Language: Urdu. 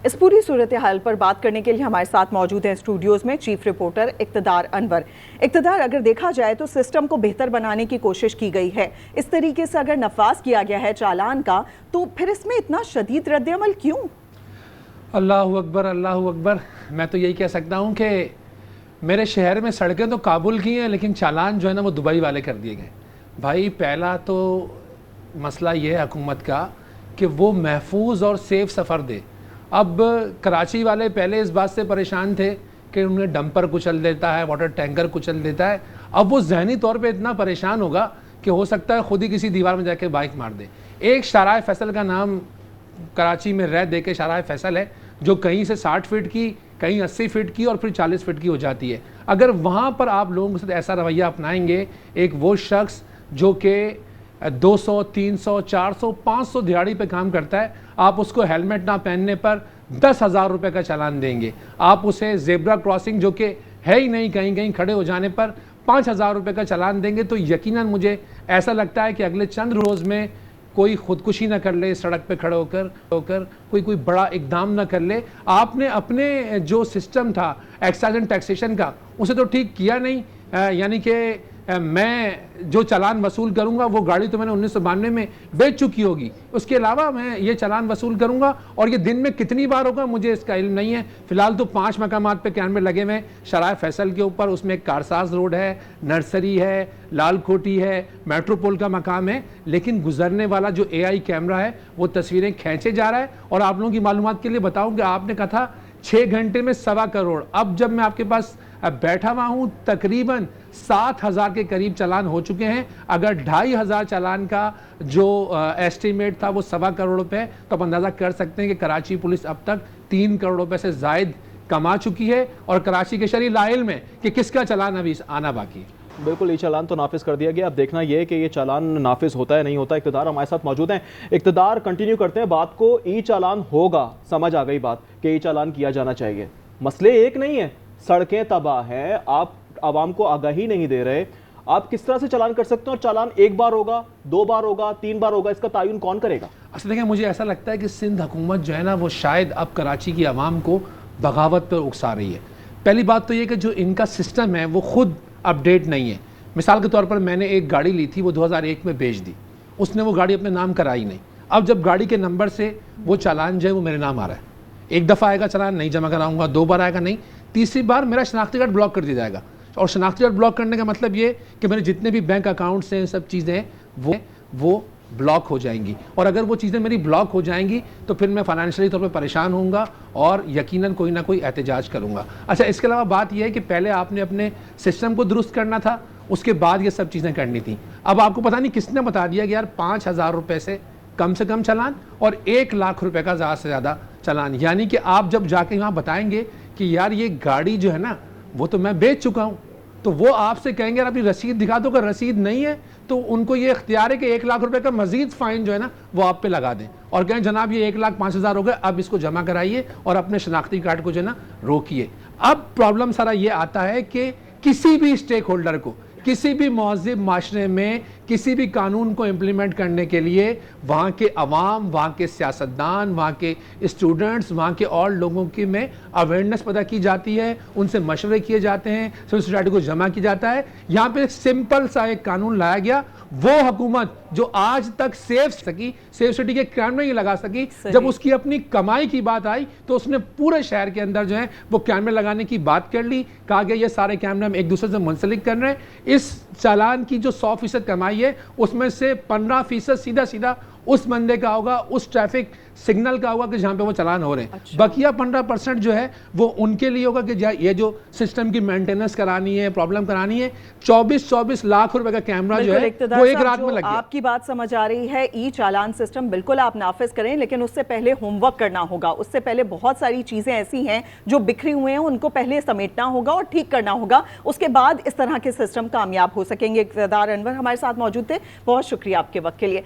اس پوری صورتحال پر بات کرنے کے لیے ہمارے ساتھ موجود ہیں اسٹوڈیوز میں چیف رپورٹر اقتدار انور۔ اقتدار، اگر دیکھا جائے تو سسٹم کو بہتر بنانے کی کوشش کی گئی ہے، اس طریقے سے اگر نفاذ کیا گیا ہے چالان کا تو پھر اس میں اتنا شدید رد عمل کیوں؟ اللہ اکبر، اللہ اکبر۔ میں تو یہی کہہ سکتا ہوں کہ میرے شہر میں سڑکیں تو کابل کی ہیں لیکن چالان جو ہے نا وہ دبئی والے کر دیے گئے۔ بھائی پہلا تو مسئلہ یہ ہے حکومت کا کہ وہ محفوظ اور سیف سفر دے۔ اب کراچی والے پہلے اس بات سے پریشان تھے کہ انہیں ڈمپر کچل دیتا ہے، واٹر ٹینکر کچل دیتا ہے، اب وہ ذہنی طور پہ اتنا پریشان ہوگا کہ ہو سکتا ہے خود ہی کسی دیوار میں جا کے بائک مار دے۔ ایک شارع فیصل کا نام کراچی میں رہ دے کے شارع فیصل ہے، جو کہیں سے 60 فٹ کی، کہیں 80 فٹ کی اور پھر 40 فٹ کی ہو جاتی ہے۔ اگر وہاں پر آپ لوگوں کے ساتھ ایسا رویہ اپنائیں گے، ایک وہ شخص جو کہ 200 300 400 500 دیہاڑی پہ کام کرتا ہے، آپ اس کو ہیلمٹ نہ پہننے پر 10,000 روپے کا چالان دیں گے۔ آپ اسے زیبرا کراسنگ جو کہ ہے ہی نہیں، کہیں کہیں کھڑے ہو جانے پر 5,000 روپے کا چالان دیں گے، تو یقیناً مجھے ایسا لگتا ہے کہ اگلے چند روز میں کوئی خودکشی نہ کر لے، سڑک پہ کھڑے ہو کر کوئی بڑا اقدام نہ کر لے۔ آپ نے اپنے جو سسٹم تھا ایکسائز اینڈ ٹیکسیشن کا، اسے تو ٹھیک کیا نہیں، یعنی کہ میں جو چالان وصول کروں گا وہ گاڑی تو میں نے 1992 میں بیچ چکی ہوگی، اس کے علاوہ میں یہ چالان وصول کروں گا، اور یہ دن میں کتنی بار ہوگا مجھے اس کا علم نہیں ہے۔ فی الحال تو 5 مقامات پہ کیمرے لگے ہوئے ہیں شارع فیصل کے اوپر، اس میں ایک کارساز روڈ ہے، نرسری ہے، لال کوٹی ہے، میٹروپول کا مقام ہے، لیکن گزرنے والا جو AI کیمرہ ہے وہ تصویریں کھینچے جا رہا ہے۔ اور آپ لوگوں کی معلومات کے لیے بتاؤں کہ آپ نے کہا تھا 6 گھنٹے میں 1.25 کروڑ، اب جب میں آپ کے پاس بیٹھا ہوا ہوں تقریباً 7,000 کے قریب چالان ہو چکے ہیں۔ اگر 2,500 چالان کا جو ایسٹیمیٹ تھا وہ 1.25 کروڑ روپے، تو آپ اندازہ کر سکتے ہیں کہ کراچی پولیس اب تک 3 کروڑ روپے سے زائد کما چکی ہے، اور کراچی کے شہری لاعلم ہے کہ کس کا چالان ابھی آنا باقی ہے۔ بالکل، یہ چالان تو نافذ کر دیا گیا، اب دیکھنا یہ ہے کہ یہ چالان نافذ ہوتا ہے نہیں ہوتا۔ اقتدار ہمارے ساتھ موجود ہیں، اقتدار کنٹینیو کرتے ہیں بات کو۔ ای چالان ہوگا، سمجھ آ گئی بات کہ ای چالان کیا جانا چاہیے، مسئلے ایک نہیں ہے، سڑکیں تباہ ہیں، آپ عوام کو آگاہی نہیں دے رہے، آپ کس طرح سے چالان کر سکتے ہیں؟ اور چالان 1 بار ہوگا، 2 بار ہوگا، 3 بار ہوگا، اس کا تعین کون کرے گا؟ اصل دیکھیں، مجھے ایسا لگتا ہے کہ سندھ حکومت جو ہے نا وہ شاید اب کراچی کی عوام کو بغاوت پر اکسا رہی ہے۔ پہلی بات تو یہ کہ جو ان کا سسٹم ہے وہ خود اپڈیٹ نہیں ہے۔ مثال کے طور پر میں نے ایک گاڑی لی تھی، وہ 2001 میں بیچ دی، اس نے وہ گاڑی اپنے نام کرائی نہیں۔ اب جب گاڑی کے نمبر سے وہ چالان جو ہے وہ میرے نام آ رہا ہے، ایک دفعہ آئے گا چالان نہیں جمع کراؤں گا، 2 بار آئے گا نہیں، تیسری بار میرا شناختی کارڈ بلاک کر دیا جائے گا۔ اور شناختی کارڈ بلاک کرنے کا مطلب یہ کہ میرے جتنے بھی بینک اکاؤنٹس ہیں، سب چیزیں وہ بلاک ہو جائیں گی، اور اگر وہ چیزیں میری بلاک ہو جائیں گی تو پھر میں فائنینشلی طور پہ پریشان ہوں گا اور یقیناً کوئی نہ کوئی احتجاج کروں گا۔ اچھا، اس کے علاوہ بات یہ ہے کہ پہلے آپ نے اپنے سسٹم کو درست کرنا تھا، اس کے بعد یہ سب چیزیں کرنی تھیں۔ اب آپ کو پتہ نہیں کس نے بتا دیا کہ یار 5,000 روپے سے کم چالان اور 1 لاکھ روپے کا زیادہ سے زیادہ چالان، یعنی کہ آپ جب جا کے وہاں بتائیں گے کہ یار یہ گاڑی جو ہے نا وہ تو میں بیچ چکا ہوں، تو وہ آپ سے کہیں گے یار اپنی رسید دکھا دو، اگر رسید نہیں ہے تو ان کو یہ اختیار ہے کہ 1 لاکھ روپے کا مزید فائن جو ہے نا وہ آپ پہ لگا دیں، اور کہیں جناب یہ 1,05,000 ہو گئے، اب اس کو جمع کرائیے اور اپنے شناختی کارڈ کو جو ہے نا روکیے۔ اب پرابلم سارا یہ آتا ہے کہ کسی بھی اسٹیک ہولڈر کو، کسی بھی مہذب معاشرے میں کسی بھی قانون کو امپلیمنٹ کرنے کے لیے وہاں کے عوام، وہاں کے سیاستدان، وہاں کے اسٹوڈنٹس، وہاں کے اور لوگوں کی میں اویئرنیس پیدا کی جاتی ہے، ان سے مشورے کیے جاتے ہیں، سول سوسائٹی کو جمع کیا جاتا ہے۔ یہاں پہ ایک سمپل سا ایک قانون لایا گیا، وہ حکومت جو آج تک سیف سٹی کے کیمرے نہیں لگا سکی، جب اس کی اپنی کمائی کی بات آئی تو اس نے پورے شہر کے اندر جو ہے وہ کیمرے لگانے کی بات کر لی، کہا گیا یہ سارے کیمرے ہم ایک دوسرے سے منسلک کر رہے ہیں۔ اس چالان کی جو 100% کمائی ہے اس میں سے 15% سیدھا اس بندے کا ہوگا، اس ٹریفک سگنل کا ہوگا کہ جہاں پہ وہ چالان ہو رہے ہیں۔ بقیہ 15% جو ہے وہ ان کے لیے ہوگا کہ یہ جو سسٹم کی مینٹیننس کرانی ہے، پرابلم کرانی ہے۔ 24 لاکھ روپے کا کیمرہ جو ہے وہ ایک رات میں لگ گیا۔ آپ کی بات سمجھ آ رہی ہے، ای چالان سسٹم بالکل آپ نافذ کریں، لیکن اس سے پہلے ہوم ورک کرنا ہوگا، اس سے پہلے بہت ساری چیزیں ایسی ہیں جو بکھری ہوئے ہیں، ان کو پہلے سمیٹنا ہوگا اور ٹھیک کرنا ہوگا، اس کے بعد اس طرح کے سسٹم کامیاب ہو سکیں گے۔ اقتدار انور ہمارے ساتھ موجود تھے، بہت شکریہ آپ کے وقت کے لیے۔